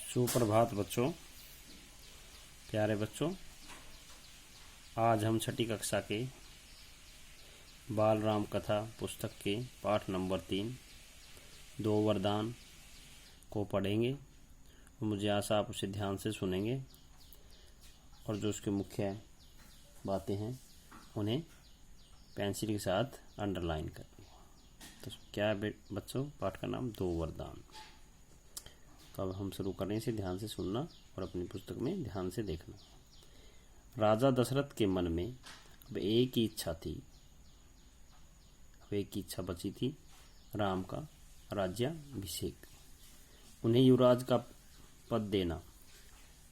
सुप्रभात बच्चों, प्यारे बच्चों। आज हम छठी कक्षा के बाल राम कथा पुस्तक के पाठ नंबर 3 दो वरदान को पढ़ेंगे। मुझे आशा आप उसे ध्यान से सुनेंगे और जो उसके मुख्य बातें हैं उन्हें पेंसिल के साथ अंडरलाइन करेंगे। तो क्या है बच्चों? पाठ का नाम दो वरदान। तो अब हम शुरू करें, इसे ध्यान से सुनना और अपनी पुस्तक में ध्यान से देखना। राजा दशरथ के मन में अब एक ही इच्छा थी, अब एक ही इच्छा बची थी, राम का राज्याभिषेक, उन्हें युवराज का पद देना।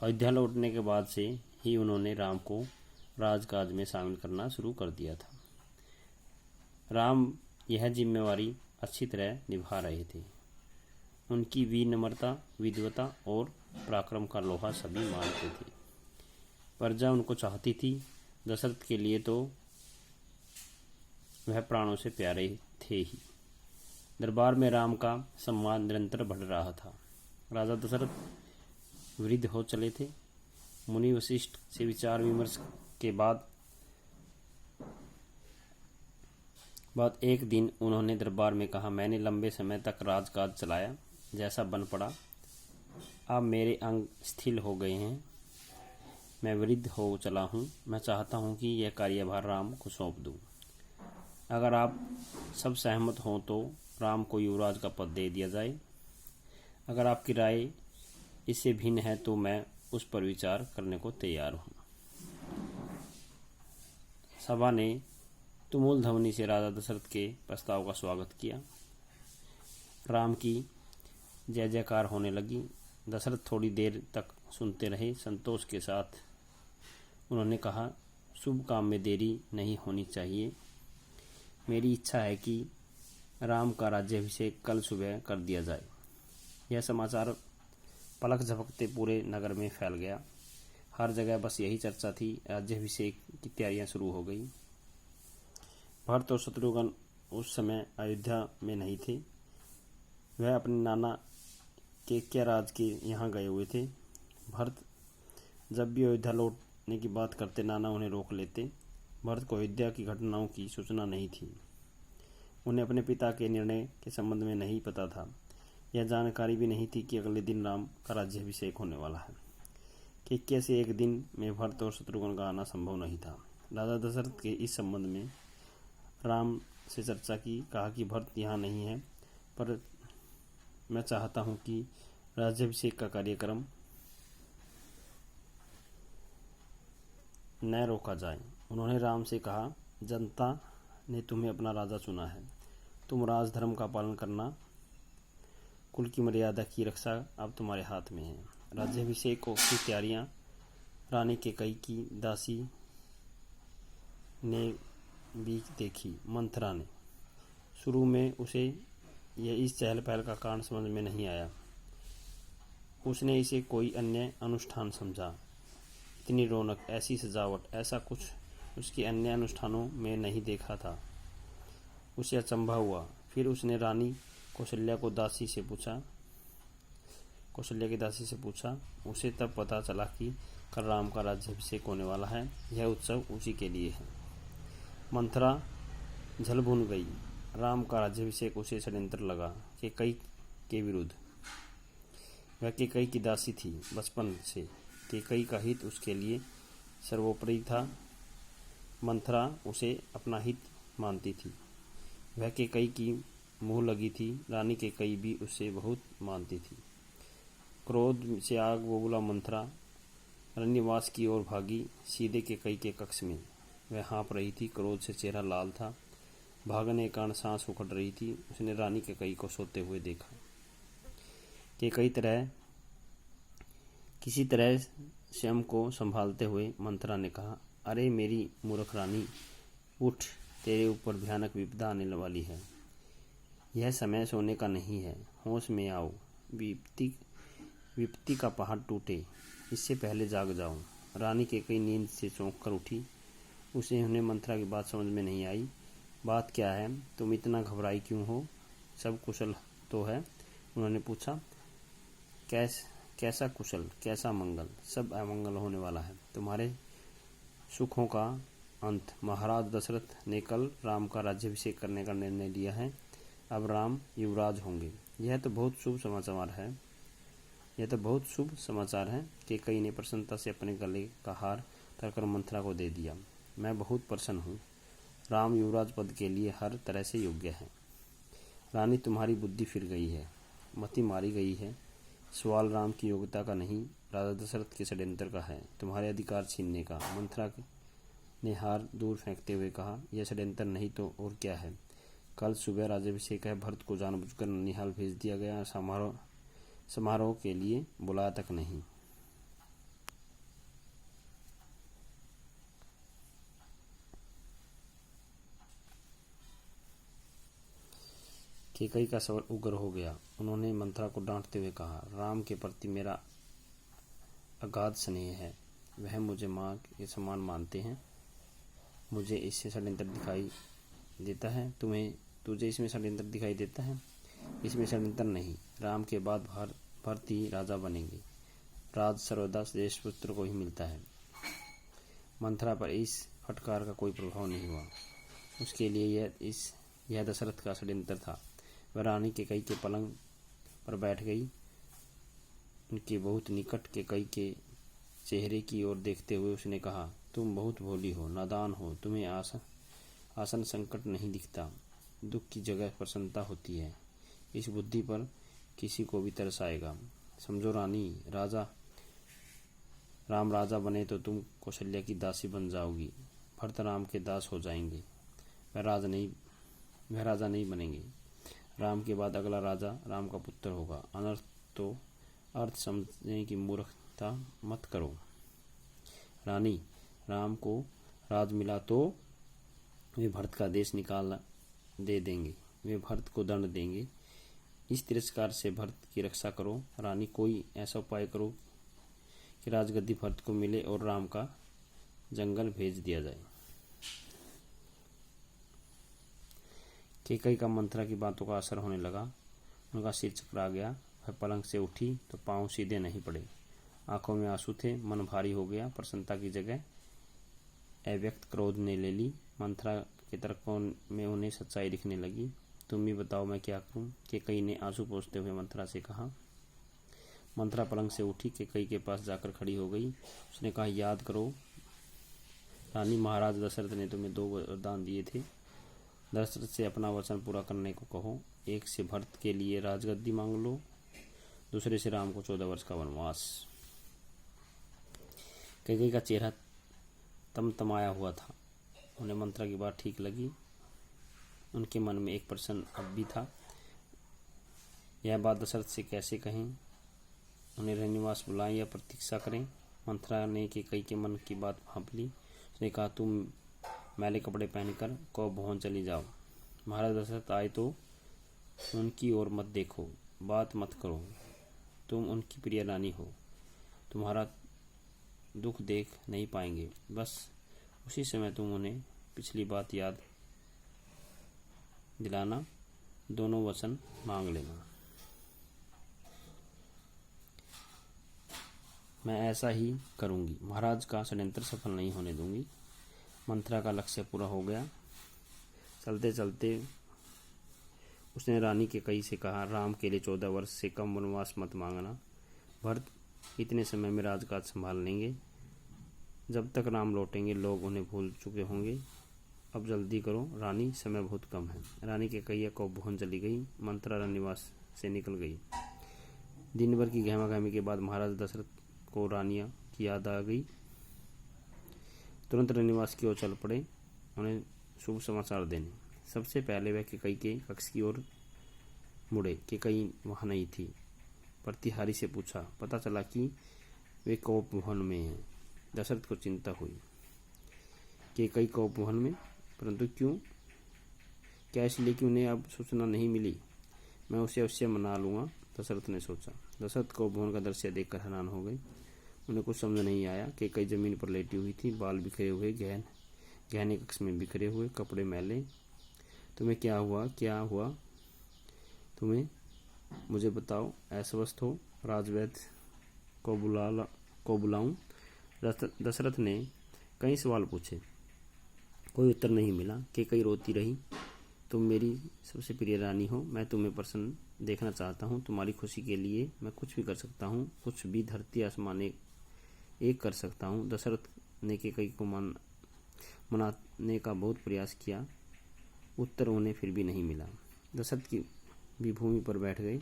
अयोध्या लौटने के बाद से ही उन्होंने राम को राजकाज में शामिल करना शुरू कर दिया था। राम यह जिम्मेवारी अच्छी तरह निभा रहे थे। उनकी विनम्रता, विद्वता और पराक्रम का लोहा सभी मानते थे। प्रजा उनको चाहती थी। दशरथ के लिए तो वह प्राणों से प्यारे थे ही। दरबार में राम का सम्मान निरंतर बढ़ रहा था। राजा दशरथ वृद्ध हो चले थे। मुनि वशिष्ठ से विचार विमर्श के बाद एक दिन उन्होंने दरबार में कहा, मैंने लंबे समय तक राजकाज चलाया, जैसा बन पड़ा। अब मेरे अंग स्थिर हो गए हैं, मैं वृद्ध हो चला हूँ। मैं चाहता हूँ कि यह कार्यभार राम को सौंप दूँ। अगर आप सब सहमत हों तो राम को युवराज का पद दे दिया जाए। अगर आपकी राय इससे भिन्न है तो मैं उस पर विचार करने को तैयार हूँ। सभा ने तुमुल ध्वनि से राजा दशरथ के प्रस्ताव का स्वागत किया। राम की जय जयकार होने लगी। दशरथ थोड़ी देर तक सुनते रहे। संतोष के साथ उन्होंने कहा, शुभ काम में देरी नहीं होनी चाहिए। मेरी इच्छा है कि राम का राज्याभिषेक कल सुबह कर दिया जाए। यह समाचार पलक झपकते पूरे नगर में फैल गया। हर जगह बस यही चर्चा थी। राज्याभिषेक की तैयारियां शुरू हो गई। भरत और शत्रुघ्न उस समय अयोध्या में नहीं थे। वह अपने नाना केकयराज के यहाँ गए हुए थे। भरत जब भी अयोध्या लौटने की बात करते, नाना उन्हें रोक लेते। भरत को अयोध्या की घटनाओं की सूचना नहीं थी। उन्हें अपने पिता के निर्णय के संबंध में नहीं पता था। यह जानकारी भी नहीं थी कि अगले दिन राम का राज्याभिषेक होने वाला है। केकय से एक दिन में भरत और शत्रुघ्न का आना संभव नहीं था। राजा दशरथ के इस संबंध में राम से चर्चा की। कहा कि भरत यहाँ नहीं है, पर मैं चाहता हूँ कि राज्याभिषेक का कार्यक्रम न रोका जाए। उन्होंने राम से कहा, जनता ने तुम्हें अपना राजा चुना है। तुम राजधर्म का पालन करना, कुल की मर्यादा की रक्षा अब तुम्हारे हाथ में है। राज्याभिषेक की तैयारियां रानी केकई की दासी ने भी देखी। मंथरा ने शुरू में उसे यह इस चहल पहल का कारण समझ में नहीं आया। उसने इसे कोई अन्य अनुष्ठान समझा। इतनी रौनक, ऐसी सजावट, ऐसा कुछ उसके अन्य अनुष्ठानों में नहीं देखा था। उसे अचंभा हुआ। फिर उसने रानी कौशल्या की दासी से पूछा। उसे तब पता चला कि कल राम का राज्याभिषेक होने वाला है। यह उत्सव उसी के लिए है। मंथरा झल भुन गई। राम का राज्याभिषेक उसे षड्यंत्र लगा, केकई के विरुद्ध। वह केकई की दासी थी बचपन से। केकई का हित उसके लिए सर्वोपरि था। मंथरा उसे अपना हित मानती थी। वह केकई की मुँह लगी थी। रानी केकई भी उससे बहुत मानती थी। क्रोध से आग बबूला मंथरा रण्यवास की ओर भागी। सीधे केकई के कक्ष में वह हाँफ रही थी। क्रोध से चेहरा लाल था। भागने के कारण सांस उखड़ रही थी। उसने रानी केकई को सोते हुए देखा। किसी तरह स्वयं को संभालते हुए मंथरा ने कहा, अरे मेरी मूर्ख रानी, उठ, तेरे ऊपर भयानक विपदा आने वाली है। यह समय सोने का नहीं है। होश में आओ। विपत्ति का पहाड़ टूटे, इससे पहले जाग जाओ। रानी केकई नींद से चौंक कर उठी। उन्हें मंथरा की बात समझ में नहीं आई। बात क्या है? तुम इतना घबराई क्यों हो? सब कुशल तो है? उन्होंने पूछा। कैसा कुशल, कैसा मंगल, सब अमंगल होने वाला है। तुम्हारे सुखों का अंत। महाराज दशरथ ने कल राम का राज्याभिषेक करने का निर्णय लिया है। अब राम युवराज होंगे। यह तो बहुत शुभ समाचार है। कैकेयी ने प्रसन्नता से अपने गले का हार धरकर मंथरा को दे दिया। मैं बहुत प्रसन्न हूँ। राम युवराज पद के लिए हर तरह से योग्य है। रानी, तुम्हारी बुद्धि फिर गई है, मति मारी गई है। सवाल राम की योग्यता का नहीं, राजा दशरथ के षड्यंत्र का है, तुम्हारे अधिकार छीनने का। मंथरा ने हार दूर फेंकते हुए कहा, यह षड्यंत्र नहीं तो और क्या है। कल सुबह राज्याभिषेक है। भरत को जानबूझकर ननिहाल भेज दिया गया। समारोह के लिए बुलाया तक नहीं। कैकेयी का स्वर उग्र हो गया। उन्होंने मंथरा को डांटते हुए कहा, राम के प्रति मेरा अगाध स्नेह है। वह मुझे माँ के समान मानते हैं। मुझे इससे षड्यंत्र दिखाई देता है। तुझे इसमें षड्यंत्र दिखाई देता है? इसमें षड्यंत्र नहीं। राम के बाद भरत ही राजा बनेंगे। राज सर्वदा ज्येष्ठ पुत्र को ही मिलता है। मंथरा पर इस फटकार का कोई प्रभाव नहीं हुआ। उसके लिए यह दशरथ का षड्यंत्र था। वह रानी कैकेयी के पलंग पर बैठ गई। उनके बहुत निकट कैकेयी के चेहरे की ओर देखते हुए उसने कहा, तुम बहुत भोली हो, नादान हो। तुम्हें आसन संकट नहीं दिखता। दुख की जगह प्रसन्नता होती है। इस बुद्धि पर किसी को भी तरस आएगा। समझो रानी, राम राजा बने तो तुम कौशल्या की दासी बन जाओगी। भरत राम के दास हो जाएंगे। वह राजा नहीं बनेंगे। राम के बाद अगला राजा राम का पुत्र होगा। अनर्थ तो अर्थ समझने की मूर्खता मत करो। रानी, राम को राज मिला तो वे भरत का देश निकाल दे देंगे। वे भरत को दंड देंगे। इस तिरस्कार से भरत की रक्षा करो। रानी, कोई ऐसा उपाय करो कि राजगद्दी भरत को मिले और राम का जंगल भेज दिया जाए। कैकेयी का मंथरा की बातों का असर होने लगा। उनका सिर चकरा गया। वह पलंग से उठी तो पांव सीधे नहीं पड़े। आंखों में आंसू थे। मन भारी हो गया। प्रसन्नता की जगह अव्यक्त क्रोध ने ले ली। मंथरा के तर्कों में उन्हें सच्चाई दिखने लगी। तुम ही बताओ, मैं क्या करूं? कैकेयी ने आंसू पोंछते हुए मंथरा से कहा। मंथरा पलंग से उठी, कैकेयी के पास जाकर खड़ी हो गई। उसने कहा, याद करो रानी, महाराज दशरथ ने तुम्हें 2 वरदान दिए थे। दशरथ से अपना वचन पूरा करने को कहो। एक से भरत के लिए राजगद्दी मांग लो, दूसरे से राम को 14 वर्ष का वनवास। कैकेयी का चेहरा तमतमाया हुआ था। उन्हें मंथरा की बात ठीक लगी। उनके मन में एक प्रश्न अब भी था, यह बात दशरथ से कैसे कहें? उन्हें रनिवास बुलाएं या प्रतीक्षा करें? मंथरा ने कैकेयी के मन की बात भांप ली। उसने कहा, तुम मैले कपड़े पहनकर भवन चली जाओ। महाराज दशरथ आए तो उनकी ओर मत देखो, बात मत करो। तुम उनकी प्रिय रानी हो। तुम्हारा दुख देख नहीं पाएंगे। बस उसी समय तुम उन्हें पिछली बात याद दिलाना, दोनों वचन मांग लेना। मैं ऐसा ही करूंगी। महाराज का षड्यंत्र सफल नहीं होने दूंगी। मंथरा का लक्ष्य पूरा हो गया। चलते चलते उसने रानी कैकेयी से कहा, राम के लिए 14 वर्ष से कम वनवास मत मांगना। भरत इतने समय में राजकाज संभाल लेंगे। जब तक राम लौटेंगे लोग उन्हें भूल चुके होंगे। अब जल्दी करो रानी, समय बहुत कम है। रानी कैकेयी को भवन चली गई। मंथरा रनिवास से निकल गई। दिन भर की गहमागहमी के बाद महाराज दशरथ को रानिया की याद आ गई। तुरंत रनिवास की ओर चल पड़े, उन्हें शुभ समाचार देने। सबसे पहले वह कैकेयी के कक्ष की ओर मुड़े। कैकेयी वहां नहीं थी। प्रतिहारी से पूछा। पता चला कि वे कोप भवन में हैं। दशरथ को चिंता हुई। कैकेयी कोप भवन में? परंतु क्यों? क्या इसलिए कि उन्हें अब सूचना नहीं मिली? मैं उसे अवश्य मना लूंगा, दशरथ ने सोचा। दशरथ कोप भवन का दृश्य देखकर हैरान हो गई। उन्हें कुछ समझ नहीं आया। कैकेयी जमीन पर लेटी हुई थी, बाल बिखरे हुए, गहने कक्ष में बिखरे हुए, कपड़े मैले। तुम्हें क्या हुआ? तुम्हें मुझे बताओ। अस्वस्थ हो? राजवैद्य को बुलाऊं? दशरथ ने कई सवाल पूछे, कोई उत्तर नहीं मिला। केकई रोती रही, तुम मेरी सबसे प्रिय रानी हो, मैं तुम्हें प्रसन्न देखना चाहता हूँ। तुम्हारी खुशी के लिए मैं कुछ भी कर सकता हूँ, कुछ भी धरती आसमान एक कर सकता हूँ। दशरथ ने केकई को मनाने का बहुत प्रयास किया, उत्तर उन्हें फिर भी नहीं मिला। दशरथ की भी भूमि पर बैठ गए,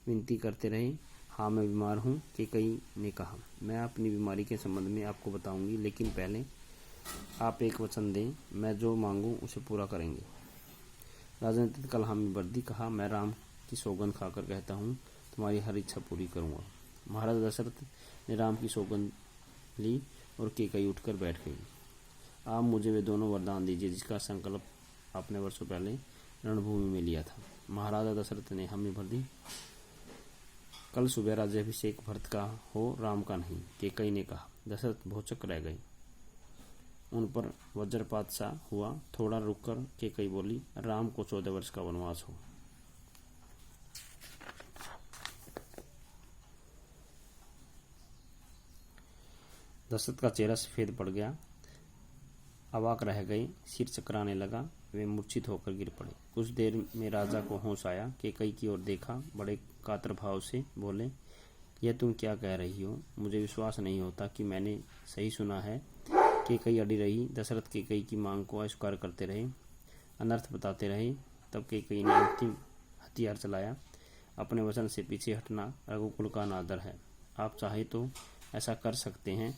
विनती करते रहे, हाँ मैं बीमार हूँ। केकई ने कहा, मैं अपनी बीमारी के संबंध में आपको बताऊंगी, लेकिन पहले आप एक वचन दें, मैं जो मांगूं उसे पूरा करेंगे। राजा ने तत्काल हामी भर दी, कहा, मैं राम की सौगंध खाकर कहता हूँ, तुम्हारी हर इच्छा पूरी करूँगा। महाराज दशरथ ने राम की सौगंध ली और केकई उठकर बैठ गई। आप मुझे वे दोनों वरदान दीजिए जिसका संकल्प आपने वर्षों पहले रणभूमि में लिया था। महाराजा दशरथ ने हामी भर दी, कल सुबह राज्याभिषेक भरत का हो, राम का नहीं। केकई ने कहा। दशरथ भौचक रह गए, उन पर वज्रपात सा हुआ। थोड़ा रुककर केकई बोली, राम को 14 वर्ष का वनवास हो। दशरथ का चेहरा सफेद पड़ गया, अवाक रह गए, सिर चकराने लगा, वे मूर्छित होकर गिर पड़े। कुछ देर में राजा को होश आया, केकई की ओर देखा, बड़े कातर भाव से बोले, यह तुम क्या कह रही हो? मुझे विश्वास नहीं होता कि मैंने सही सुना है। केकई अड़ी रही। दशरथ केकई की मांग को अस्वीकार करते रहे, अनर्थ बताते रहे। तब केकई ने अंतिम हथियार चलाया, अपने वचन से पीछे हटना रघुकुल का अनादर है। आप चाहे तो ऐसा कर सकते हैं,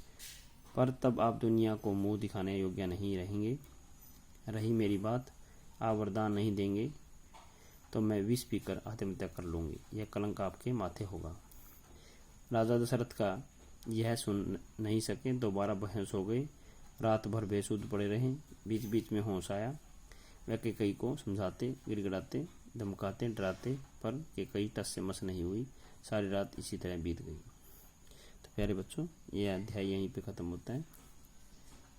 पर तब आप दुनिया को मुंह दिखाने योग्य नहीं रहेंगे। रही मेरी बात, आप वरदान नहीं देंगे तो मैं विष पीकर आत्महत्या कर लूंगी, यह कलंक आपके माथे होगा। राजा दशरथ का यह सुन नहीं सके, दोबारा बेहोश हो गए। रात भर बेसुध पड़े रहे। बीच बीच में होश आया, वह केकई को समझाते, गिड़गिड़ाते, धमकाते, डराते, पर केकई टस से मस नहीं हुई। सारी रात इसी तरह बीत गई। तो प्यारे बच्चों, यह अध्याय यहीं पे ख़त्म होता है।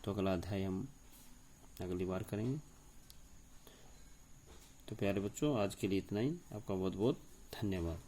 तो अगला अध्याय हम अगली बार करेंगे। तो प्यारे बच्चों, आज के लिए इतना ही। आपका बहुत बहुत धन्यवाद।